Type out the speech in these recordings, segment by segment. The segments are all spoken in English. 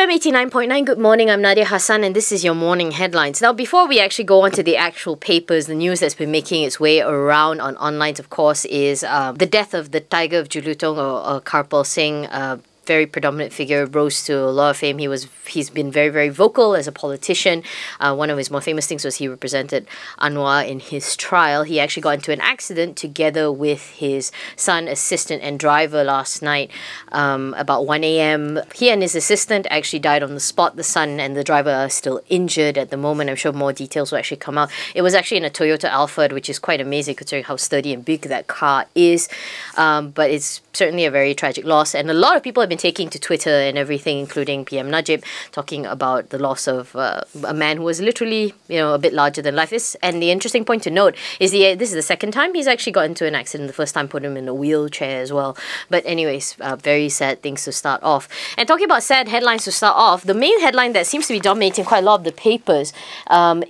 BFM 89.9, good morning. I'm Nadia Hassan and this is your morning headlines. Now, before we actually go on to the actual papers, the news that's been making its way around on online, of course, is the death of the Tiger of Jelutong or Karpal Singh. Very predominant figure, rose to a lot of fame. He's been very, very vocal as a politician. One of his more famous things was he represented Anwar in his trial. He actually got into an accident together with his son, assistant and driver last night about 1 a.m. He and his assistant actually died on the spot. The son and the driver are still injured at the moment. I'm sure more details will actually come out. It was actually in a Toyota Alphard, which is quite amazing considering how sturdy and big that car is. But it's certainly a very tragic loss. And a lot of people have been taking to Twitter and everything, including PM Najib, talking about the loss of a man who was literally, a bit larger than life. And the interesting point to note is this is the second time he's actually got into an accident. The first time put him in a wheelchair as well. But anyways, very sad things to start off. And talking about sad headlines to start off, the main headline that seems to be dominating quite a lot of the papers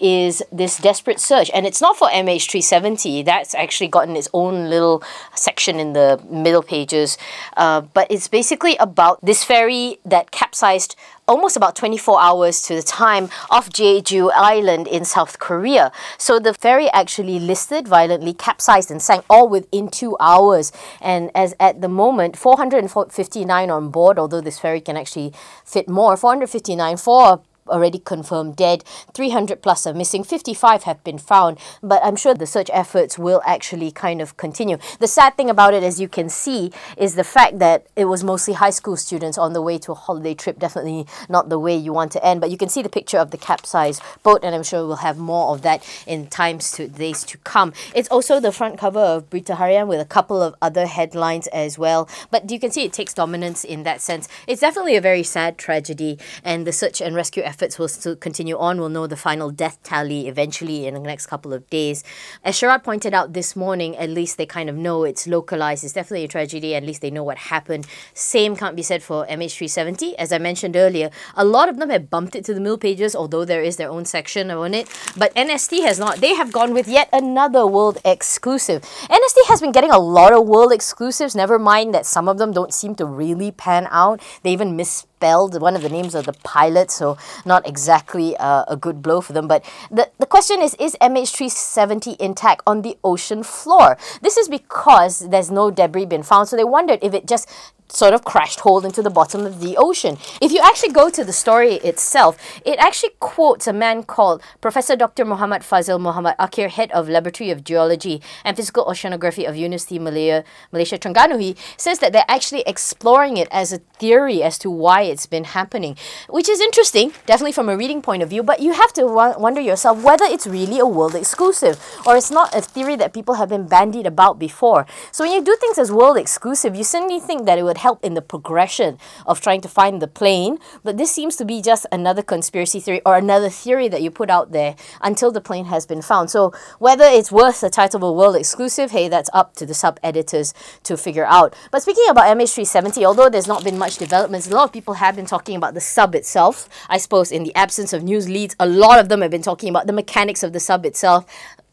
is this desperate search. And it's not for MH370. That's actually gotten its own little section in the middle pages. But it's basically about this ferry that capsized almost about 24 hours to the time off Jeju Island in South Korea. So the ferry actually listed violently, capsized and sank all within 2 hours. And as at the moment, 459 on board, although this ferry can actually fit more, 459 for already confirmed dead, 300 plus are missing, 55 have been found, but I'm sure the search efforts will actually kind of continue. The sad thing about it, as you can see, is the fact that it was mostly high school students on the way to a holiday trip, definitely not the way you want to end, but you can see the picture of the capsized boat, and I'm sure we'll have more of that in days to come. It's also the front cover of Berita Harian with a couple of other headlines as well, but you can see it takes dominance in that sense. It's definitely a very sad tragedy, and the search and rescue efforts will still continue on. We'll know the final death tally eventually in the next couple of days. As Sharad pointed out this morning, at least they kind of know it's localized. It's definitely a tragedy. At least they know what happened. Same can't be said for MH370. As I mentioned earlier, a lot of them have bumped it to the middle pages, although there is their own section on it. But NST has not. They have gone with yet another world exclusive. NST has been getting a lot of world exclusives. Never mind that some of them don't seem to really pan out. They even misspelled one of the names of the pilot, so not exactly a good blow for them. But the question is MH370 intact on the ocean floor? This is because there's no debris been found, so they wondered if it just sort of crashed hole into the bottom of the ocean. If you actually go to the story itself, it actually quotes a man called Professor Dr. Muhammad Fazil Muhammad Akhir, head of Laboratory of Geology and Physical Oceanography of University Malaysia Terengganu. He says that they're actually exploring it as a theory as to why it's been happening, which is interesting, definitely from a reading point of view, but you have to wonder yourself whether it's really a world exclusive or it's not a theory that people have been bandied about before. So when you do things as world exclusive, you certainly think that it would help in the progression of trying to find the plane, but this seems to be just another conspiracy theory or another theory that you put out there until the plane has been found. So whether it's worth the title of a world exclusive, hey, that's up to the sub-editors to figure out. But speaking about MH370, although there's not been much developments, a lot of people have been talking about the sub itself. I suppose in the absence of news leads, a lot of them have been talking about the mechanics of the sub itself.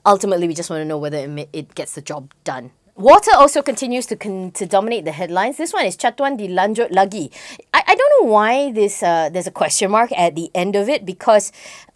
Ultimately, we just want to know whether it gets the job done. Water also continues to dominate the headlines. This one is Chatuan dilanjut lagi. I don't know why there's a question mark at the end of it, because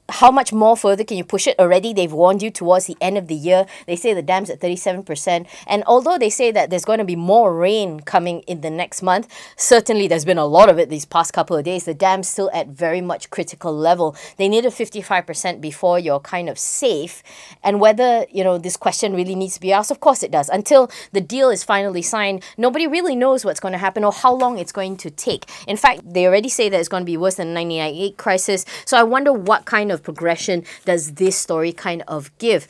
how much more further can you push it? Already they've warned you towards the end of the year. They say the dam's at 37%. And although they say that there's going to be more rain coming in the next month, certainly there's been a lot of it these past couple of days. The dam's still at very much critical level. They need a 55% before you're kind of safe. And whether, this question really needs to be asked, of course it does. Until the deal is finally signed, nobody really knows what's going to happen or how long it's going to take. In fact, they already say that it's going to be worse than the 1998 crisis. So I wonder what kind of progression does this story kind of give.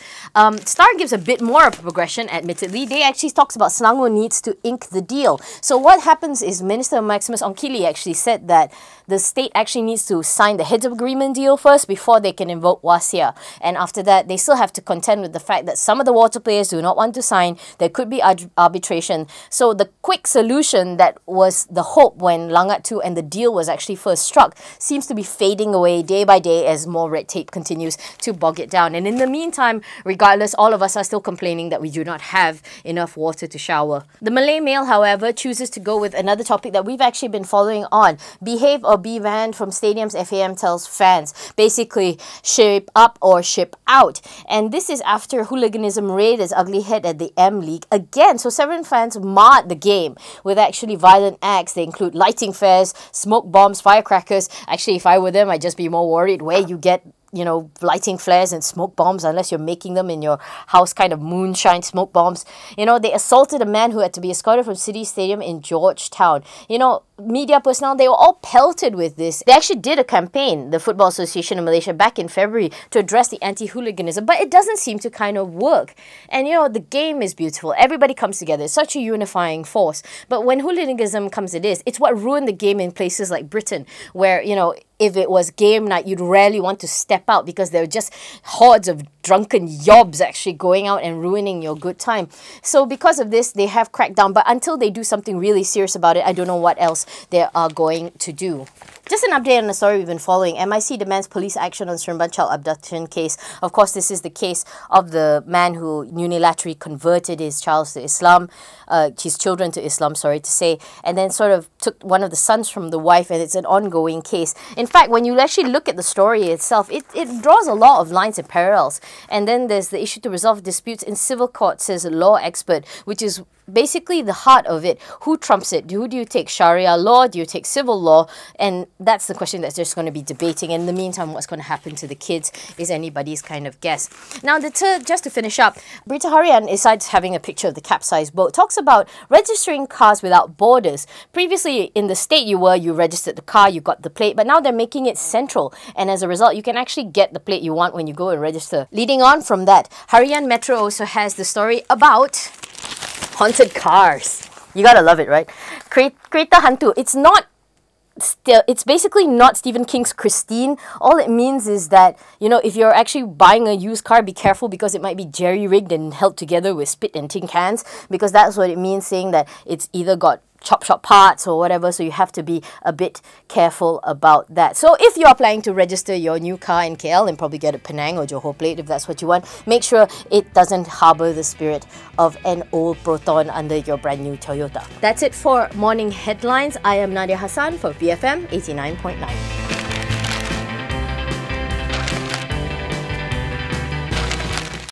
Star gives a bit more of a progression, admittedly. They actually talks about Selangor needs to ink the deal. So what happens is Minister Maximus Ongkili actually said that the state actually needs to sign the heads of agreement deal first before they can invoke Wasia. And after that, they still have to contend with the fact that some of the water players do not want to sign. There could be arbitration. So the quick solution that was the hope when Langat 2 and the deal was actually first struck seems to be fading away day by day as more red red tape continues to bog it down. And in the meantime, regardless, all of us are still complaining that we do not have enough water to shower. The Malay Mail, however, chooses to go with another topic that we've actually been following on. Behave or be banned from stadiums, FAM tells fans. Basically, shape up or ship out. And this is after hooliganism reared its ugly head at the M League again. So 7 fans marred the game with actually violent acts. They include lighting flares, smoke bombs, firecrackers. Actually, if I were them, I'd just be more worried where you get, you know, lighting flares and smoke bombs, unless you're making them in your house, kind of moonshine smoke bombs. You know, they assaulted a man who had to be escorted from City Stadium in Georgetown. You know, media personnel, they were all pelted with this. They actually did a campaign, the Football Association of Malaysia, back in February to address the anti-hooliganism, but it doesn't seem to kind of work. And, you know, the game is beautiful. Everybody comes together. It's such a unifying force. But when hooliganism comes to this, it's what ruined the game in places like Britain, where, you know, if it was game night, you'd rarely want to step out because there were just hordes of drunken yobs actually going out and ruining your good time. So because of this, they have cracked down. But until they do something really serious about it, I don't know what else they are going to do. Just an update on the story we've been following. MIC demands police action on Seremban child abduction case. Of course, this is the case of the man who unilaterally converted his children to Islam, sorry to say, and then sort of took one of the sons from the wife, and it's an ongoing case. In fact, when you actually look at the story itself, it draws a lot of lines and parallels. And then there's the issue to resolve disputes in civil court, says a law expert, which is basically the heart of it. Who trumps it? Who do you take? Sharia law? Do you take civil law? And that's the question that's just going to be debating. In the meantime, what's going to happen to the kids is anybody's kind of guess. Now, just to finish up, Berita Harian, besides having a picture of the capsized boat, talks about registering cars without borders. Previously, in the state you registered the car, you got the plate, but now they're making it central. And as a result, you can actually get the plate you want when you go and register. Leading on from that, Harian Metro also has the story about haunted cars. You gotta love it, right? Kereta Hantu. It's basically not Stephen King's Christine. All it means is that, you know, if you're actually buying a used car, be careful because it might be jerry-rigged and held together with spit and tin cans, because that's what it means, saying that it's either got chop shop parts or whatever, so you have to be a bit careful about that. So if you're planning to register your new car in KL and probably get a Penang or Johor plate if that's what you want, make sure it doesn't harbour the spirit of an old Proton under your brand new Toyota. That's it for Morning Headlines. I am Nadia Hassan for BFM 89.9.